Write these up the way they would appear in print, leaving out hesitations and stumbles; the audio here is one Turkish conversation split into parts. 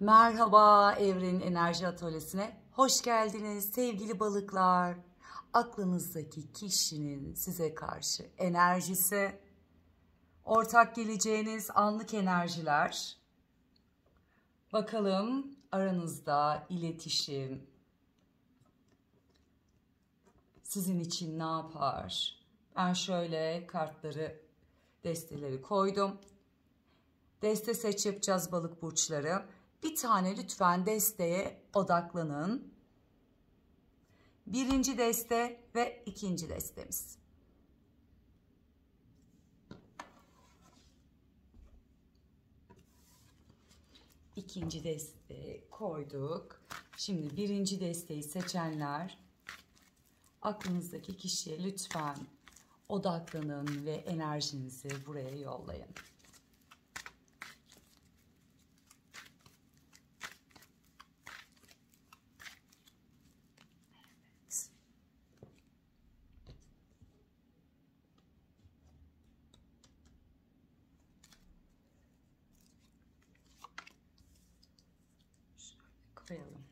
Merhaba Evrenin Enerji Atölyesi'ne hoş geldiniz sevgili balıklar. Aklınızdaki kişinin size karşı enerjisi, ortak geleceğiniz anlık enerjiler. Bakalım aranızda iletişim sizin için ne yapar? Ben şöyle kartları, desteleri koydum. Deste seç yapacağız balık burçları. Bir tane lütfen desteye odaklanın. Birinci deste ve ikinci destemiz. İkinci deste koyduk. Şimdi birinci desteği seçenler aklınızdaki kişiye lütfen odaklanın ve enerjinizi buraya yollayın. Koyalım.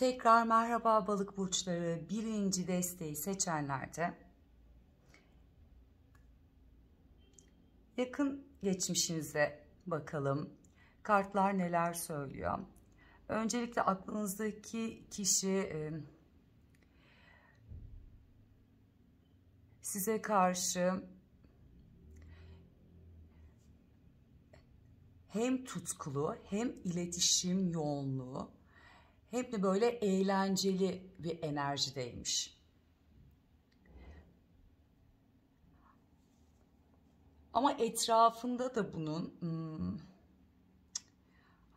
Tekrar merhaba balık burçları. Birinci desteği seçenlerde yakın geçmişinize bakalım. Kartlar neler söylüyor? Öncelikle aklınızdaki kişi size karşı hem tutkulu hem iletişim yoğunluğu hem de böyle eğlenceli bir enerjideymiş. Ama etrafında da bunun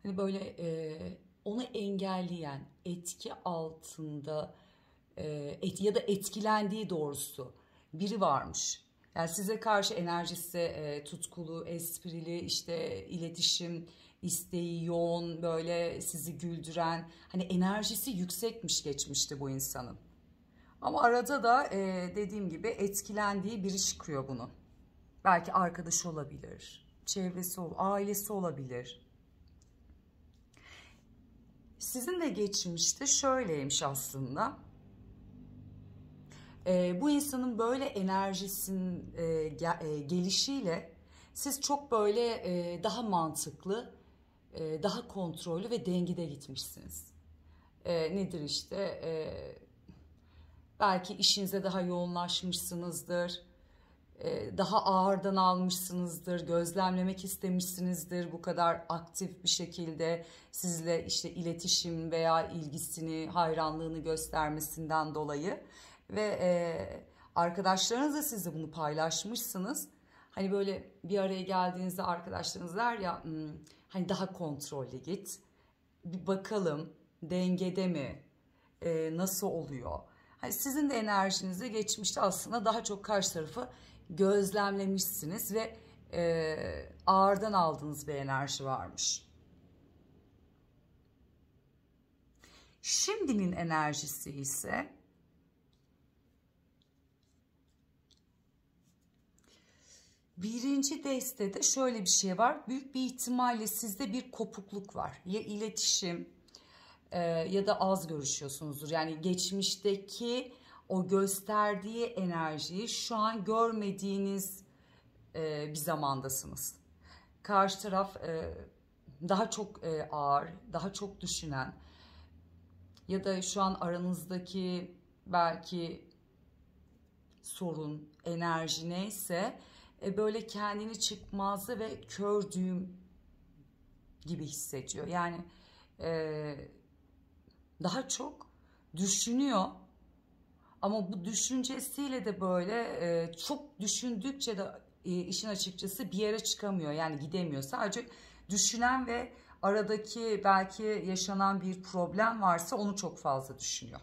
hani böyle onu engelleyen, etki altında ya da etkilendiği doğrusu biri varmış. Yani size karşı enerjisi tutkulu, esprili, işte iletişim isteği yoğun, böyle sizi güldüren, hani enerjisi yüksekmiş geçmişte bu insanın. Ama arada da dediğim gibi etkilendiği biri çıkıyor bunun. Belki arkadaşı olabilir, çevresi, ailesi olabilir. Sizin de geçmişte şöyleymiş aslında. Bu insanın böyle enerjisinin gelişiyle siz çok böyle daha mantıklı, daha kontrollü ve dengede gitmişsiniz. Nedir işte? Belki işinize daha yoğunlaşmışsınızdır. Daha ağırdan almışsınızdır, gözlemlemek istemişsinizdir bu kadar aktif bir şekilde sizle işte iletişim veya ilgisini, hayranlığını göstermesinden dolayı ve arkadaşlarınızla siz de bunu paylaşmışsınız. Hani böyle bir araya geldiğinizde arkadaşlarınız der ya, hani daha kontrollü git, bir bakalım dengede mi, nasıl oluyor? Hani sizin de enerjinizde geçmişte aslında daha çok karşı tarafı gözlemlemişsiniz ve ağırdan aldığınız bir enerji varmış. Şimdinin enerjisi ise birinci destede şöyle bir şey var. Büyük bir ihtimalle sizde bir kopukluk var. Ya iletişim ya da az görüşüyorsunuzdur. Yani geçmişteki o gösterdiği enerjiyi şu an görmediğiniz bir zamandasınız. Karşı taraf daha çok ağır, daha çok düşünen ya da şu an aranızdaki belki sorun, enerji neyse böyle kendini çıkmazdı ve kör düğüm gibi hissediyor. Yani daha çok düşünüyor ama bu düşüncesiyle de böyle çok düşündükçe de işin açıkçası bir yere çıkamıyor. Yani gidemiyor. Sadece düşünen ve aradaki belki yaşanan bir problem varsa onu çok fazla düşünüyor.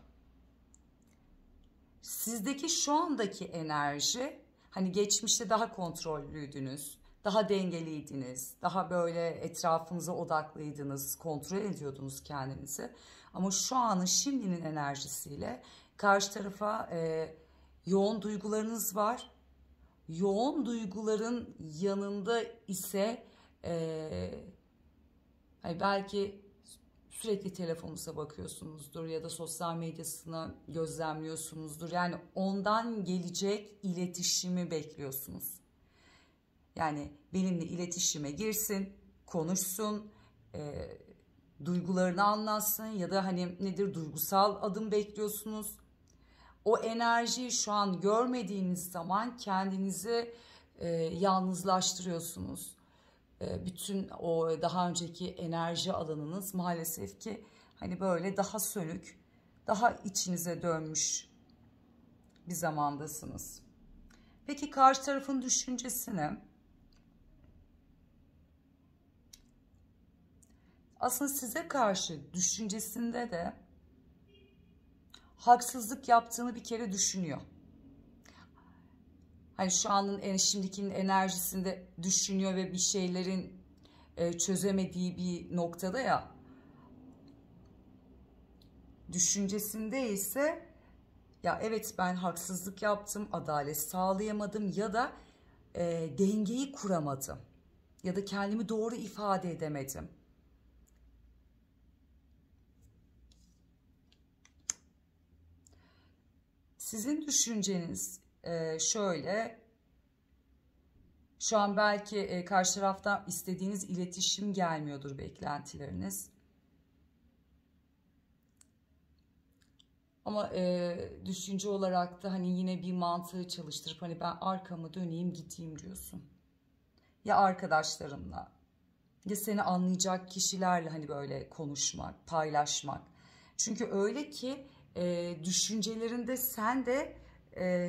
Sizdeki şu andaki enerji, hani geçmişte daha kontrollüydünüz, daha dengeliydiniz, daha böyle etrafınıza odaklıydınız, kontrol ediyordunuz kendinizi. Ama şu anın, şimdinin enerjisiyle karşı tarafa yoğun duygularınız var. Yoğun duyguların yanında ise hani belki sürekli telefonunuza bakıyorsunuzdur ya da sosyal medyasını gözlemliyorsunuzdur. Yani ondan gelecek iletişimi bekliyorsunuz. Yani benimle iletişime girsin, konuşsun, duygularını anlatsın ya da hani nedir, duygusal adım bekliyorsunuz. O enerjiyi şu an görmediğiniz zaman kendinizi yalnızlaştırıyorsunuz. Bütün o daha önceki enerji alanınız maalesef ki hani böyle daha sönük, daha içinize dönmüş bir zamandasınız. Peki karşı tarafın düşüncesini, aslında size karşı düşüncesinde de haksızlık yaptığını bir kere düşünüyor. Hani şu anın şimdikinin enerjisinde düşünüyor ve bir şeylerin çözemediği bir noktada ya. Düşüncesinde ise ya evet ben haksızlık yaptım, adalet sağlayamadım ya da dengeyi kuramadım ya da kendimi doğru ifade edemedim. Sizin düşünceniz şöyle, şu an belki karşı taraftan istediğiniz iletişim gelmiyordur, beklentileriniz. Ama düşünce olarak da hani yine bir mantığı çalıştırıp hani ben arkamı döneyim gideyim diyorsun. Ya arkadaşlarımla ya seni anlayacak kişilerle hani böyle konuşmak, paylaşmak. Çünkü öyle ki düşüncelerinde sen de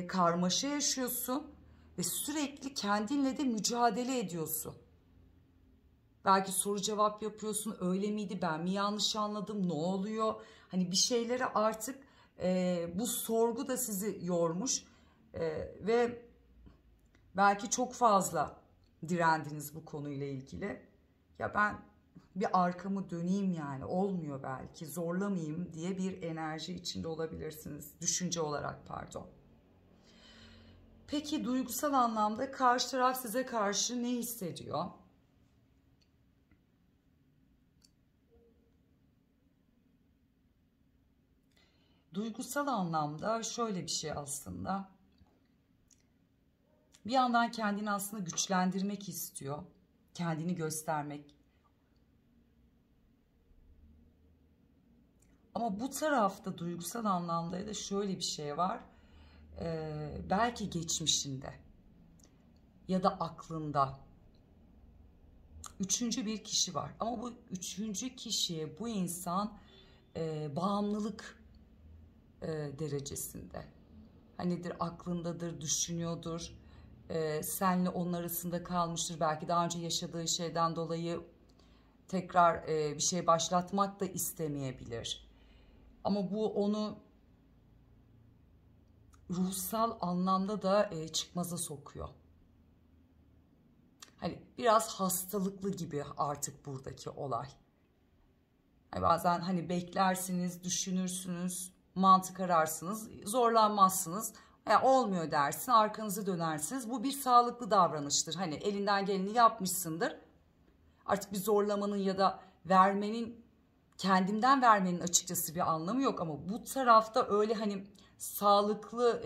karmaşa yaşıyorsun ve sürekli kendinle de mücadele ediyorsun. Belki soru cevap yapıyorsun, öyle miydi, ben mi yanlış anladım, ne oluyor? Hani bir şeyleri artık bu sorgu da sizi yormuş ve belki çok fazla direndiniz bu konuyla ilgili. Ya ben bir arkamı döneyim, yani olmuyor, belki zorlamayayım diye bir enerji içinde olabilirsiniz. Düşünce olarak, pardon. Peki duygusal anlamda karşı taraf size karşı ne hissediyor? Duygusal anlamda şöyle bir şey aslında. Bir yandan kendini aslında güçlendirmek istiyor. Kendini göstermek. Ama bu tarafta duygusal anlamda da şöyle bir şey var. Belki geçmişinde ya da aklında üçüncü bir kişi var. Ama bu üçüncü kişiye bu insan bağımlılık derecesinde. Hanidir, aklındadır, düşünüyordur. Senle onun arasında kalmıştır. Belki daha önce yaşadığı şeyden dolayı tekrar bir şey başlatmak da istemeyebilir. Ama bu onu ruhsal anlamda da çıkmaza sokuyor. Hani biraz hastalıklı gibi artık buradaki olay. Yani bazen hani beklersiniz, düşünürsünüz, mantık ararsınız, zorlanmazsınız. Ya olmuyor dersin, arkanızı dönersiniz. Bu bir sağlıklı davranıştır. Hani elinden geleni yapmışsındır. Artık bir zorlamanın ya da vermenin, kendimden vermenin açıkçası bir anlamı yok. Ama bu tarafta öyle hani sağlıklı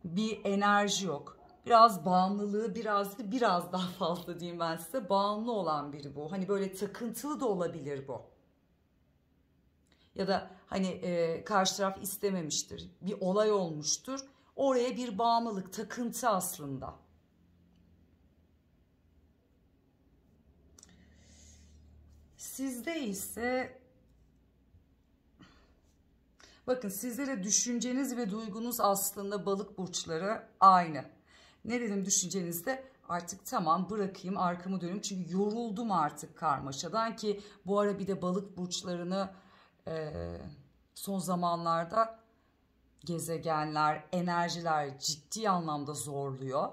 bir enerji yok. Biraz bağımlılığı biraz daha fazla diyeyim ben size. Bağımlı olan biri bu. Hani böyle takıntılı da olabilir bu. Ya da hani karşı taraf istememiştir. Bir olay olmuştur. Oraya bir bağımlılık, takıntı aslında. Sizde ise bakın, sizlere düşünceniz ve duygunuz aslında balık burçları aynı. Ne dedim düşüncenizde? Artık tamam, bırakayım, arkamı döneyim. Çünkü yoruldum artık karmaşadan, ki bu ara bir de balık burçlarını son zamanlarda gezegenler, enerjiler ciddi anlamda zorluyor.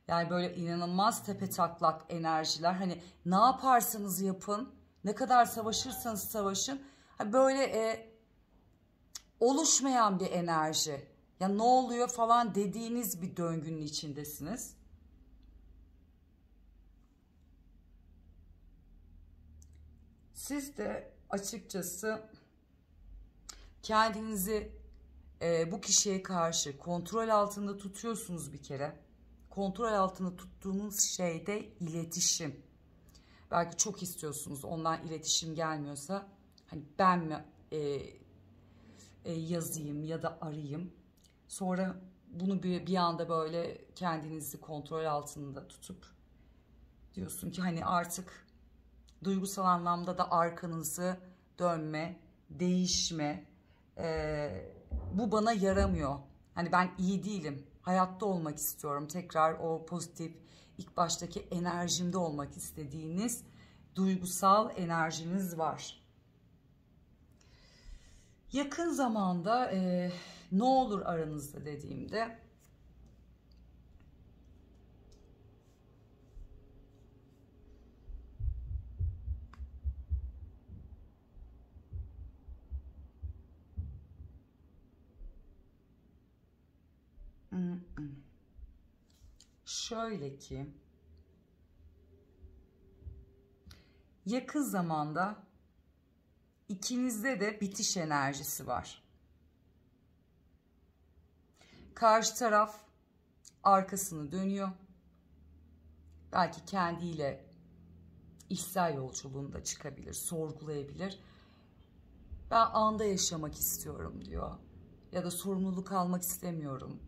Yani böyle inanılmaz tepetaklak enerjiler. Hani ne yaparsanız yapın, ne kadar savaşırsanız savaşın, böyle oluşmayan bir enerji. Ya ne oluyor falan dediğiniz bir döngünün içindesiniz. Siz de açıkçası kendinizi bu kişiye karşı kontrol altında tutuyorsunuz bir kere. Kontrol altında tuttuğunuz şey de iletişim. Belki çok istiyorsunuz, ondan iletişim gelmiyorsa hani ben mi yazayım ya da arayayım. Sonra bunu bir anda böyle kendinizi kontrol altında tutup diyorsun ki hani artık duygusal anlamda da arkanızı dönme, değişme, bu bana yaramıyor. Hani ben iyi değilim, hayatta olmak istiyorum. Tekrar o pozitif, ilk baştaki enerjimde olmak istediğiniz duygusal enerjiniz var. Yakın zamanda ne olur aranızda dediğimde şöyle ki, yakın zamanda ikinizde de bitiş enerjisi var. Karşı taraf arkasını dönüyor. Belki kendiyle içsel yolculuğunda çıkabilir, sorgulayabilir. Ben anda yaşamak istiyorum diyor. Ya da sorumluluk almak istemiyorum.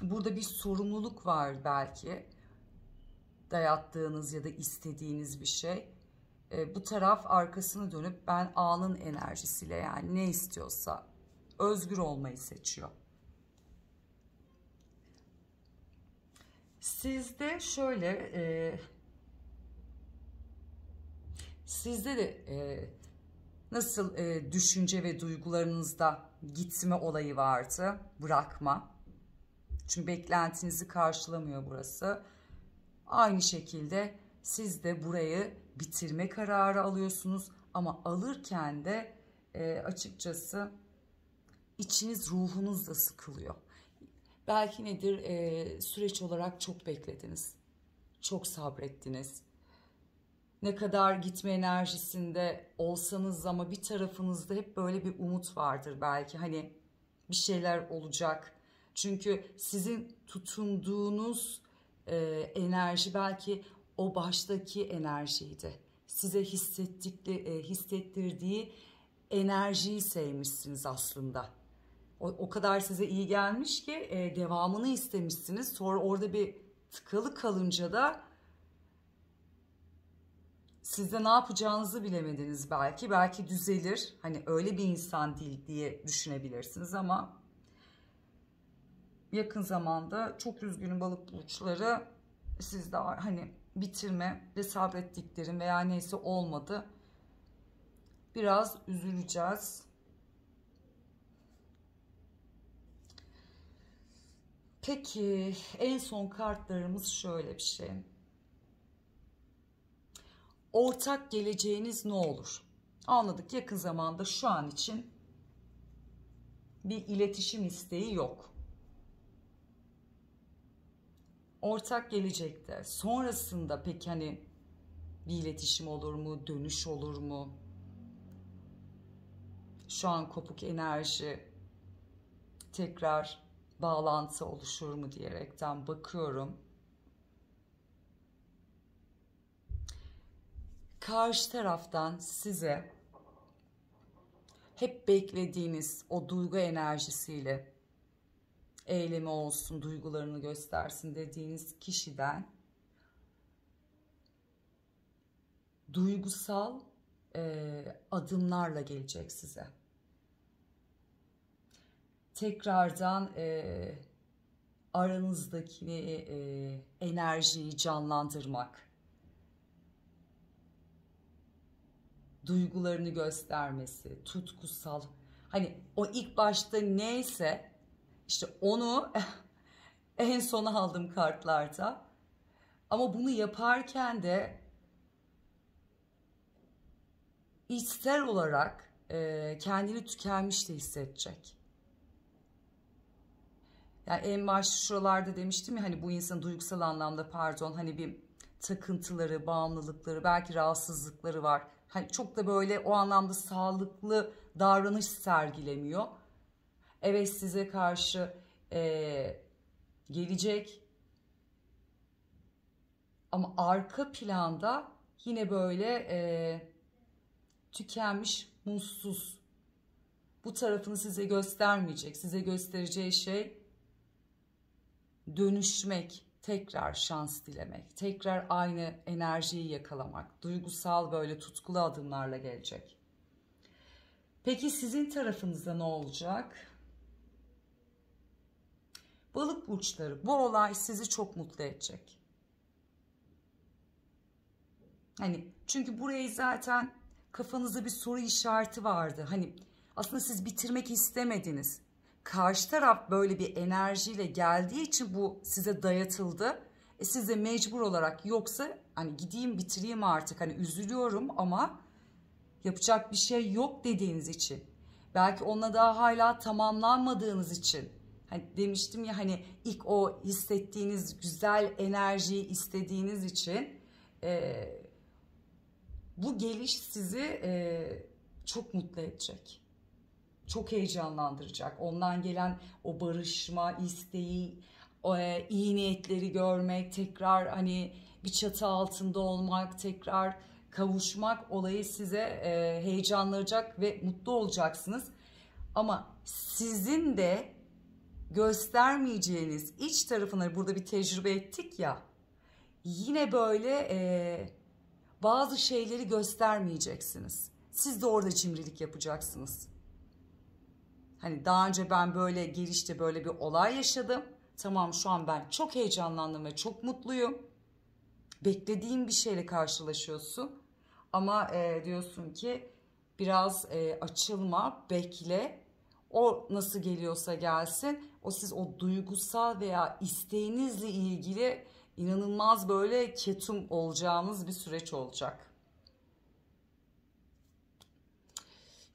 Burada bir sorumluluk var belki. Dayattığınız ya da istediğiniz bir şey. Bu taraf arkasını dönüp ben anın enerjisiyle, yani ne istiyorsa özgür olmayı seçiyor. Sizde şöyle, sizde de nasıl düşünce ve duygularınızda gitme olayı vardı, bırakma. Çünkü beklentinizi karşılamıyor burası. Aynı şekilde siz de burayı bitirme kararı alıyorsunuz ama alırken de açıkçası içiniz, ruhunuz da sıkılıyor. Belki nedir, süreç olarak çok beklediniz, çok sabrettiniz. Ne kadar gitme enerjisinde olsanız ama bir tarafınızda hep böyle bir umut vardır belki. Hani bir şeyler olacak. Çünkü sizin tutunduğunuz enerji belki o baştaki enerjiydi. Size hissettirdiği enerjiyi sevmişsiniz aslında. O kadar size iyi gelmiş ki devamını istemişsiniz. Sonra orada bir tıkalı kalınca da siz de ne yapacağınızı bilemediniz belki. Belki düzelir. Hani öyle bir insan değil diye düşünebilirsiniz ama yakın zamanda çok üzgünüm balık burçları. Siz de hani bitirme ve sabrettiklerim veya neyse olmadı. Biraz üzüleceğiz. Peki en son kartlarımız şöyle bir şey. Ortak geleceğiniz ne olur? Anladık, yakın zamanda şu an için bir iletişim isteği yok. Ortak gelecekte sonrasında peki hani bir iletişim olur mu? Dönüş olur mu? Şu an kopuk enerji, tekrar bağlantı oluşur mu diyerekten bakıyorum. Karşı taraftan size hep beklediğiniz o duygu enerjisiyle eylemi olsun, duygularını göstersin dediğiniz kişiden duygusal adımlarla gelecek size. Tekrardan aranızdaki enerjiyi canlandırmak, duygularını göstermesi, tutkusal. Hani o ilk başta neyse işte onu en sona aldım kartlarda. Ama bunu yaparken de içsel olarak kendini tükenmiş de hissedecek. Yani en başta şuralarda demiştim ya hani bu insanın duygusal anlamda hani bir takıntıları, bağımlılıkları, belki rahatsızlıkları var. Hani çok da böyle o anlamda sağlıklı davranış sergilemiyor. Evet size karşı gelecek ama arka planda yine böyle tükenmiş, mutsuz. Bu tarafını size göstermeyecek. Size göstereceği şey dönüşmek, tekrar şans dilemek, tekrar aynı enerjiyi yakalamak, duygusal böyle tutkulu adımlarla gelecek. Peki sizin tarafınızda ne olacak? Balık burçları, bu olay sizi çok mutlu edecek. Hani çünkü burayı zaten kafanızda bir soru işareti vardı. Hani aslında siz bitirmek istemediniz. Karşı taraf böyle bir enerjiyle geldiği için bu size dayatıldı. Siz de mecbur olarak yoksa hani gideyim bitireyim artık hani üzülüyorum ama yapacak bir şey yok dediğiniz için. Belki onunla daha hala tamamlanmadığınız için. Hani demiştim ya hani ilk o hissettiğiniz güzel enerjiyi istediğiniz için bu geliş sizi çok mutlu edecek. Çok heyecanlandıracak. Ondan gelen o barışma isteği, o iyi niyetleri görmek, tekrar hani bir çatı altında olmak, tekrar kavuşmak olayı size heyecanlanacak ve mutlu olacaksınız. Ama sizin de göstermeyeceğiniz iç tarafını burada bir tecrübe ettik ya. Yine böyle bazı şeyleri göstermeyeceksiniz. Siz de orada cimrilik yapacaksınız. Hani daha önce ben böyle gelişte böyle bir olay yaşadım. Tamam, şu an ben çok heyecanlandım ve çok mutluyum. Beklediğin bir şeyle karşılaşıyorsun. Ama diyorsun ki biraz açılma, bekle. O nasıl geliyorsa gelsin. O siz o duygusal veya isteğinizle ilgili inanılmaz böyle ketum olacağınız bir süreç olacak.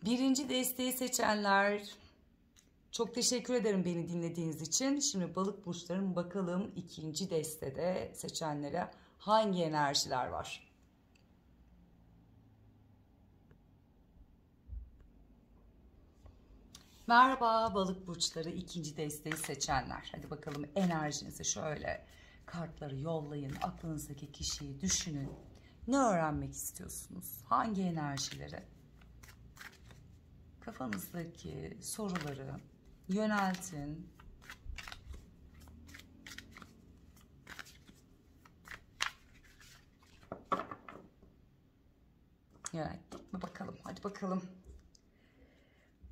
Birinci desteği seçenler, çok teşekkür ederim beni dinlediğiniz için. Şimdi balık burçlarım, bakalım ikinci destede seçenlere hangi enerjiler var? Merhaba balık burçları, ikinci desteği seçenler. Hadi bakalım enerjinizi şöyle kartları yollayın. Aklınızdaki kişiyi düşünün. Ne öğrenmek istiyorsunuz? Hangi enerjileri? Kafanızdaki soruları yöneltin. Yönelttik mi bakalım? Hadi bakalım.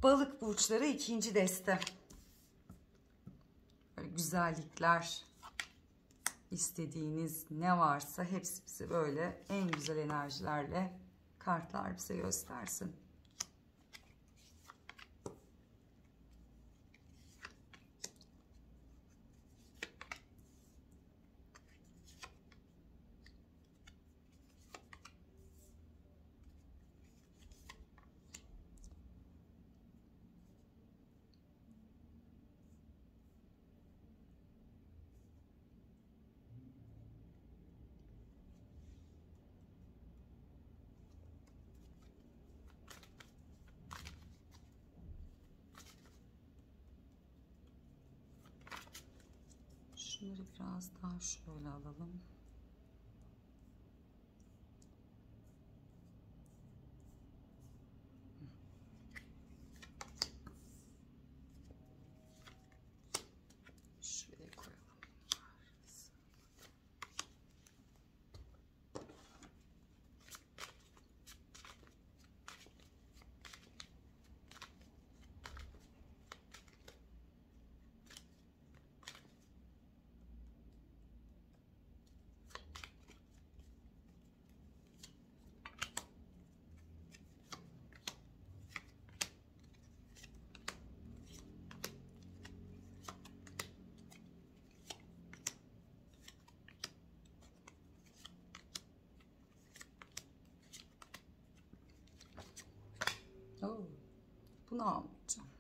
Balık burçları ikinci deste. Böyle güzellikler, istediğiniz ne varsa hepsi bize böyle en güzel enerjilerle kartlar bize göstersin. Şunları biraz daha şöyle alalım. Şuraya koyalım. Oo, bunu almayacağım.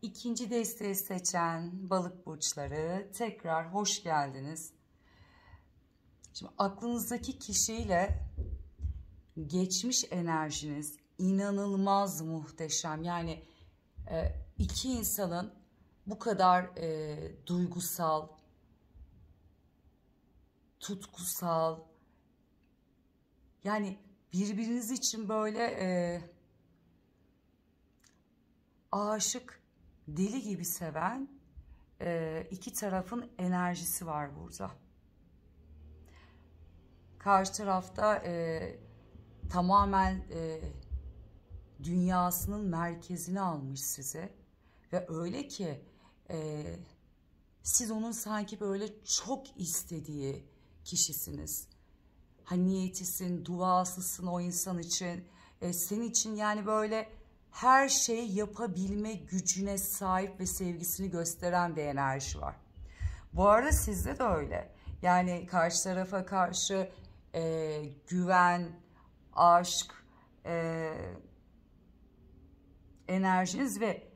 İkinci desteği seçen balık burçları, tekrar hoş geldiniz. Şimdi aklınızdaki kişiyle geçmiş enerjiniz inanılmaz muhteşem. Yani iki insanın bu kadar duygusal, tutkusal, yani birbiriniz için böyle aşık, deli gibi seven iki tarafın enerjisi var burada. Karşı tarafta tamamen dünyasının merkezine almış sizi ve öyle ki siz onun sanki böyle çok istediği kişisiniz. Hani niyetisin, duasısın o insan için, senin için yani böyle her şeyi yapabilme gücüne sahip ve sevgisini gösteren bir enerji var. Bu arada sizde de öyle. Yani karşı tarafa karşı güven, aşk, enerjiniz ve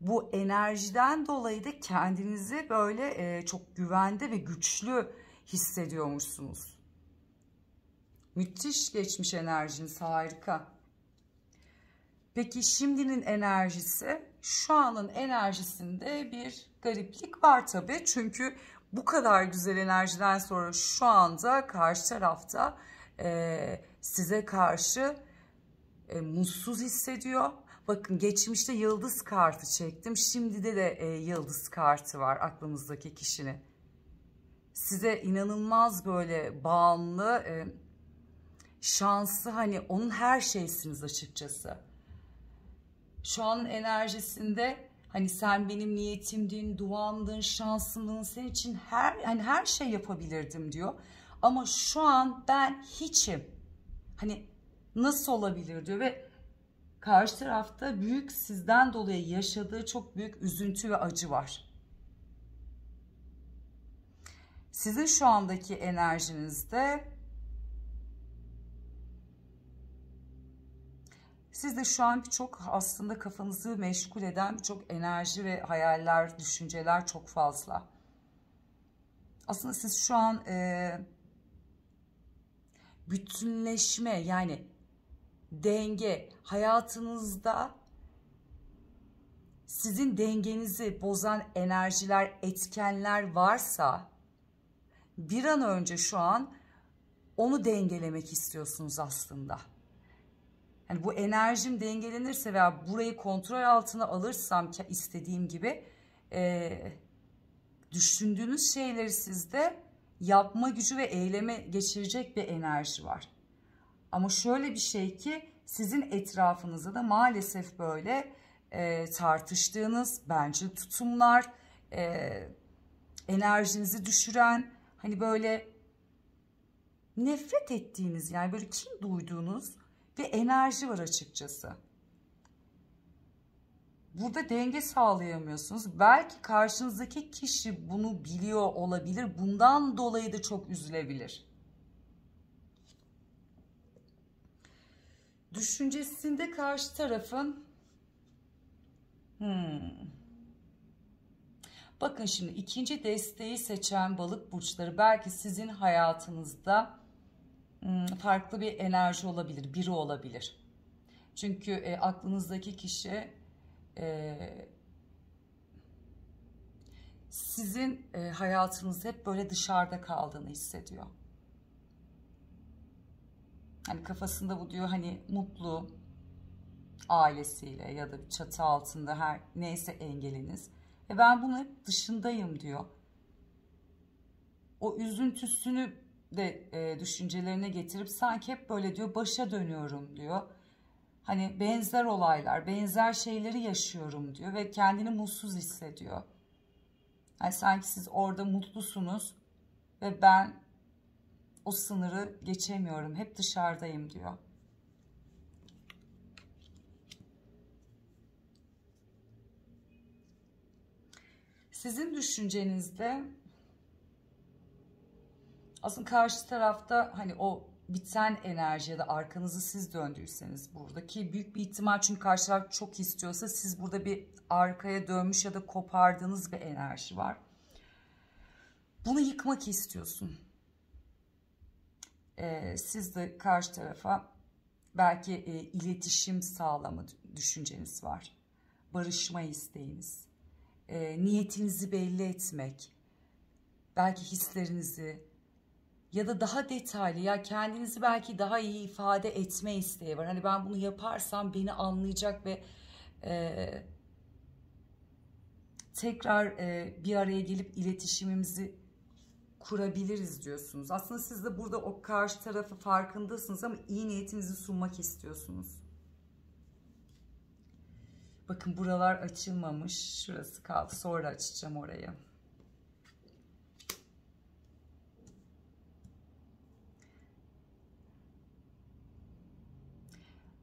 bu enerjiden dolayı da kendinizi böyle çok güvende ve güçlü hissediyormuşsunuz. Müthiş geçmiş enerjiniz, harika. Peki şimdinin enerjisi, şu anın enerjisinde bir gariplik var tabii. Çünkü bu kadar güzel enerjiden sonra şu anda karşı tarafta size karşı mutsuz hissediyor. Bakın geçmişte yıldız kartı çektim. Şimdi de yıldız kartı var aklınızdaki kişinin. Size inanılmaz böyle bağımlı, şanslı, hani onun her şeysiniz açıkçası. Şu anın enerjisinde hani sen benim niyetimdin, duamdın, şansımdın, senin için her şey yapabilirdim diyor. Ama şu an ben hiçim. Hani nasıl olabilir diyor ve karşı tarafta büyük, sizden dolayı yaşadığı çok büyük üzüntü ve acı var. Sizin şu andaki enerjinizde, sizde şu an çok aslında kafanızı meşgul eden birçok enerji ve hayaller, düşünceler çok fazla. Aslında siz şu an bütünleşme, yani denge, hayatınızda sizin dengenizi bozan enerjiler, etkenler varsa bir an önce şu an onu dengelemek istiyorsunuz aslında. Yani bu enerjim dengelenirse veya burayı kontrol altına alırsam ki istediğim gibi düşündüğünüz şeyleri sizde yapma gücü ve eyleme geçirecek bir enerji var. Ama şöyle bir şey ki sizin etrafınızda da maalesef böyle tartıştığınız bencil tutumlar, enerjinizi düşüren, hani böyle nefret ettiğiniz, yani böyle kin duyduğunuz bir enerji var açıkçası. Burada denge sağlayamıyorsunuz. Belki karşınızdaki kişi bunu biliyor olabilir. Bundan dolayı da çok üzülebilir. Düşüncesinde karşı tarafın bakın şimdi ikinci desteği seçen balık burçları belki sizin hayatınızda farklı bir enerji olabilir, biri olabilir. Çünkü aklınızdaki kişi sizin hayatınızda hep böyle dışarıda kaldığını hissediyor. Hani kafasında bu diyor, hani mutlu ailesiyle ya da bir çatı altında her neyse engeliniz. Ve ben bunun hep dışındayım diyor. O üzüntüsünü de düşüncelerine getirip sanki hep böyle diyor başa dönüyorum diyor. Hani benzer olaylar, benzer şeyleri yaşıyorum diyor ve kendini mutsuz hissediyor. Yani sanki siz orada mutlusunuz ve ben o sınırı geçemiyorum, hep dışarıdayım diyor. Sizin düşüncenizde aslında karşı tarafta hani o biten enerji ya da arkanızı siz döndüyseniz buradaki büyük bir ihtimal, çünkü karşı taraf çok istiyorsa siz burada bir arkaya dönmüş ya da kopardığınız bir enerji var. Bunu yıkmak istiyorsun. Siz de karşı tarafa belki iletişim sağlama düşünceniz var. Barışma isteğiniz. Niyetinizi belli etmek. Belki hislerinizi, Ya da daha detaylı, ya kendinizi belki daha iyi ifade etme isteği var. Hani ben bunu yaparsam beni anlayacak ve tekrar bir araya gelip iletişimimizi kurabiliriz diyorsunuz. Aslında siz de burada o karşı tarafı farkındasınız ama iyi niyetinizi sunmak istiyorsunuz. Bakın buralar açılmamış. Şurası kaldı. Sonra açacağım orayı.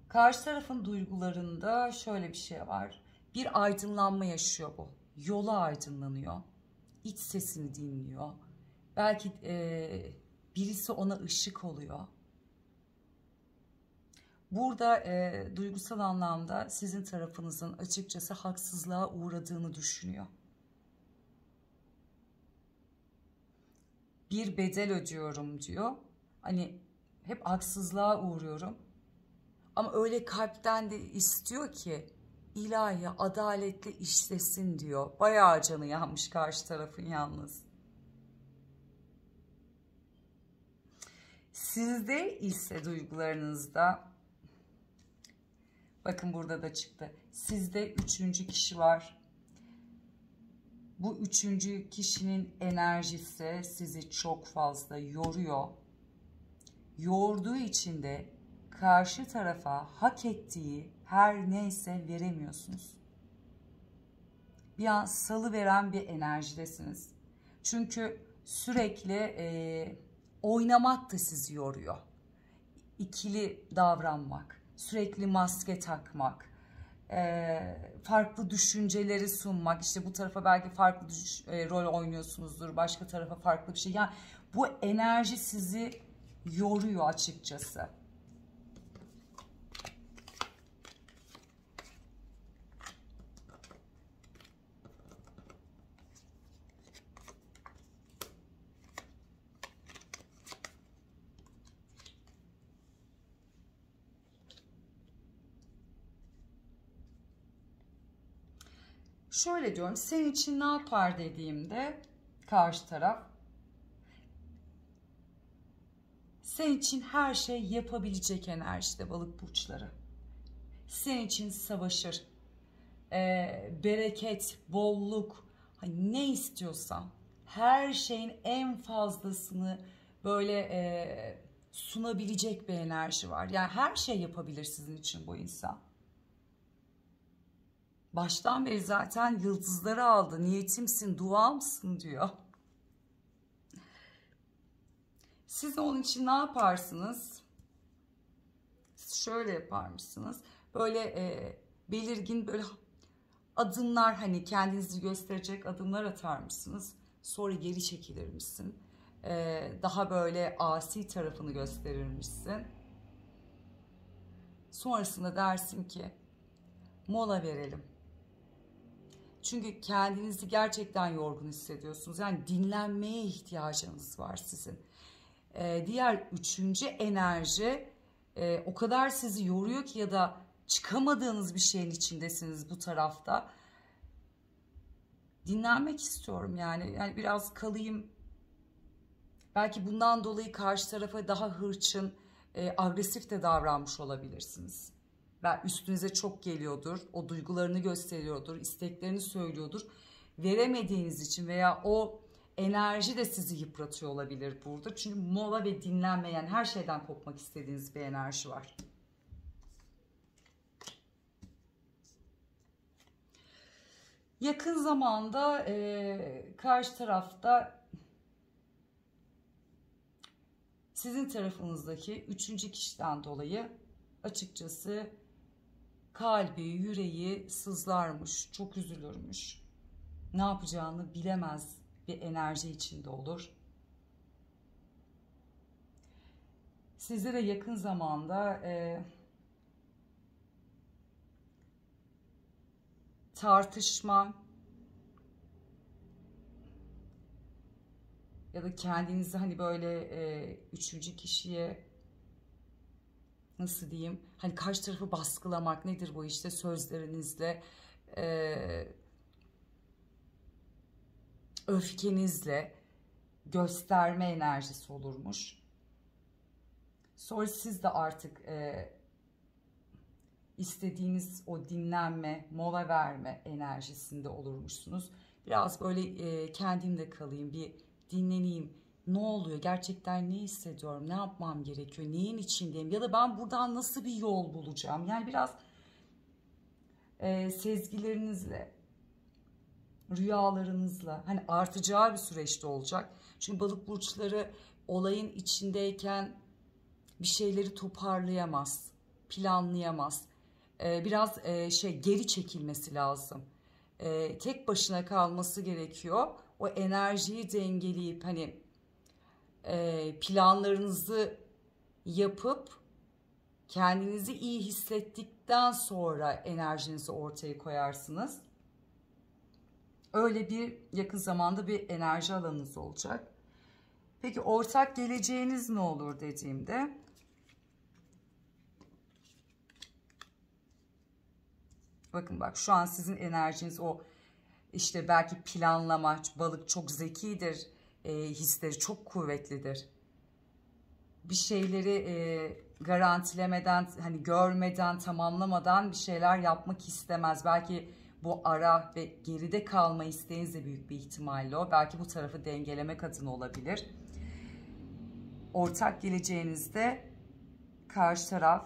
Karşı tarafın duygularında şöyle bir şey var. Bir aydınlanma yaşıyor bu. Yolu aydınlanıyor. İç sesini dinliyor. Belki birisi ona ışık oluyor. Burada duygusal anlamda sizin tarafınızın açıkçası haksızlığa uğradığını düşünüyor. Bir bedel ödüyorum diyor. Hani hep haksızlığa uğruyorum. Ama öyle kalpten de istiyor ki ilahi adaletle işlesin diyor. Bayağı canı yanmış karşı tarafın yalnız. Sizde ise duygularınızda, bakın burada da çıktı. Sizde üçüncü kişi var. Bu üçüncü kişinin enerjisi sizi çok fazla yoruyor. Yorduğu için de karşı tarafa hak ettiği her neyse veremiyorsunuz. Bir an salıveren bir enerjidesiniz. Çünkü sürekli oynamak da sizi yoruyor. İkili davranmak, sürekli maske takmak, farklı düşünceleri sunmak. İşte bu tarafa belki farklı rol oynuyorsunuzdur, başka tarafa farklı bir şey. Yani bu enerji sizi yoruyor açıkçası. Şöyle diyorum, senin için ne yapar dediğimde karşı taraf senin için her şey yapabilecek enerjide balık burçları. Senin için savaşır. Bereket, bolluk, hani ne istiyorsan her şeyin en fazlasını böyle sunabilecek bir enerji var. Yani her şey yapabilir sizin için bu insan. Baştan beri zaten yıldızları aldı. Niyetimsin, duamsın diyor. Siz onun için ne yaparsınız? Şöyle yapar mısınız? Böyle belirgin böyle adımlar, hani kendinizi gösterecek adımlar atar mısınız? Sonra geri çekilir misin? Daha böyle asi tarafını gösterir misin? Sonrasında dersin ki mola verelim. Çünkü kendinizi gerçekten yorgun hissediyorsunuz. Yani dinlenmeye ihtiyacınız var sizin. Diğer üçüncü enerji o kadar sizi yoruyor ki ya da çıkamadığınız bir şeyin içindesiniz bu tarafta. Dinlenmek istiyorum yani. Yani biraz kalayım. Belki bundan dolayı karşı tarafa daha hırçın, agresif de davranmış olabilirsiniz. Ve üstünüze çok geliyordur, o duygularını gösteriyordur, isteklerini söylüyordur. Veremediğiniz için veya o enerji de sizi yıpratıyor olabilir burada. Çünkü mola ve dinlenme, yani her şeyden kopmak istediğiniz bir enerji var. Yakın zamanda karşı tarafta sizin tarafınızdaki üçüncü kişiden dolayı açıkçası kalbi, yüreği sızlarmış, çok üzülürmüş. Ne yapacağını bilemez bir enerji içinde olur. Sizde de yakın zamanda tartışma ya da kendinizi hani böyle üçüncü kişiye, nasıl diyeyim, hani karşı tarafı baskılamak nedir bu, işte sözlerinizle, öfkenizle gösterme enerjisi olurmuş. Sonra siz de artık istediğiniz o dinlenme, mola verme enerjisinde olurmuşsunuz. Biraz böyle kendimde kalayım, bir dinleneyim. Ne oluyor? Gerçekten ne hissediyorum? Ne yapmam gerekiyor? Neyin içindeyim? Ya da ben buradan nasıl bir yol bulacağım? Yani biraz sezgilerinizle, rüyalarınızla, hani artacağı bir süreçte olacak. Çünkü balık burçları olayın içindeyken bir şeyleri toparlayamaz, planlayamaz. Biraz geri çekilmesi lazım. Tek başına kalması gerekiyor. O enerjiyi dengeleyip hani planlarınızı yapıp kendinizi iyi hissettikten sonra enerjinizi ortaya koyarsınız. Öyle bir yakın zamanda bir enerji alanınız olacak. Peki ortak geleceğiniz ne olur dediğimde, bakın bak, şu an sizin enerjiniz o işte belki planlama, balık çok zekidir, hisleri çok kuvvetlidir. Bir şeyleri garantilemeden, hani görmeden, tamamlamadan bir şeyler yapmak istemez. Belki bu ara ve geride kalma isteğiniz de büyük bir ihtimalle o. Belki bu tarafı dengelemek adına olabilir. Ortak geleceğinizde karşı taraf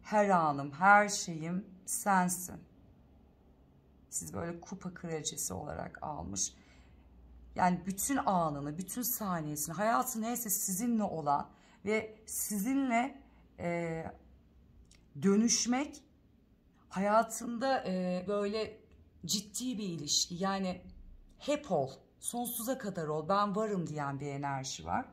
her anım, her şeyim sensin. Siz böyle kupa kraliçesi olarak almış. Yani bütün anını, bütün saniyesini, hayatı neyse sizinle olan ve sizinle dönüşmek, hayatında böyle ciddi bir ilişki. Yani hep ol, sonsuza kadar ol, ben varım diyen bir enerji var.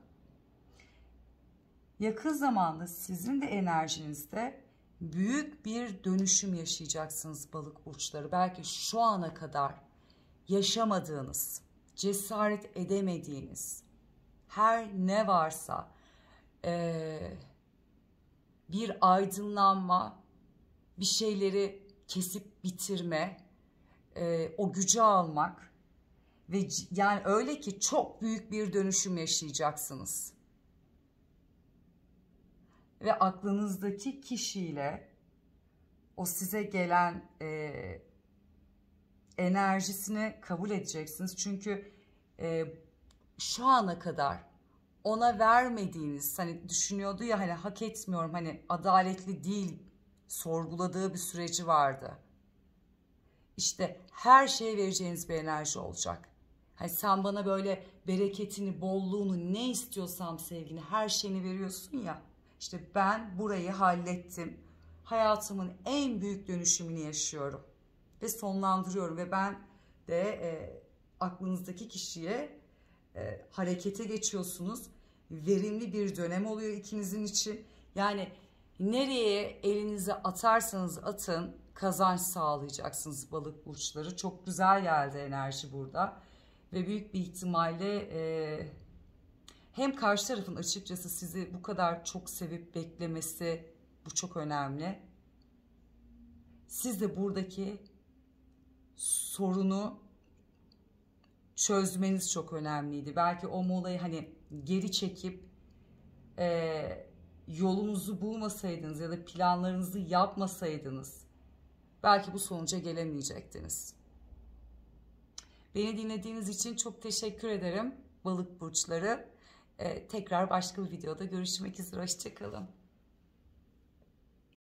Yakın zamanda sizin de enerjinizde büyük bir dönüşüm yaşayacaksınız balık burçları. Belki şu ana kadar yaşamadığınız, cesaret edemediğiniz her ne varsa bir aydınlanma, bir şeyleri kesip bitirme, o gücü almak ve yani öyle ki çok büyük bir dönüşüm yaşayacaksınız. Ve aklınızdaki kişiyle o size gelen enerjisini kabul edeceksiniz. Çünkü şu ana kadar ona vermediğiniz, hani düşünüyordu ya, hani hak etmiyorum, hani adaletli değil, sorguladığı bir süreci vardı. İşte her şeye vereceğiniz bir enerji olacak. Hani sen bana böyle bereketini, bolluğunu, ne istiyorsam sevgini, her şeyini veriyorsun ya. İşte ben burayı hallettim. Hayatımın en büyük dönüşümünü yaşıyorum. Ve sonlandırıyorum. Ve ben de aklınızdaki kişiye harekete geçiyorsunuz. Verimli bir dönem oluyor ikinizin için. Yani nereye elinizi atarsanız atın kazanç sağlayacaksınız balık burçları. Çok güzel geldi enerji burada. Ve büyük bir ihtimalle hem karşı tarafın açıkçası sizi bu kadar çok sevip beklemesi, bu çok önemli. Siz de buradaki sorunu çözmeniz çok önemliydi. Belki o molayı hani geri çekip yolunuzu bulmasaydınız ya da planlarınızı yapmasaydınız belki bu sonuca gelemeyecektiniz. Beni dinlediğiniz için çok teşekkür ederim balık burçları. Tekrar başka bir videoda görüşmek üzere. Hoşça kalın.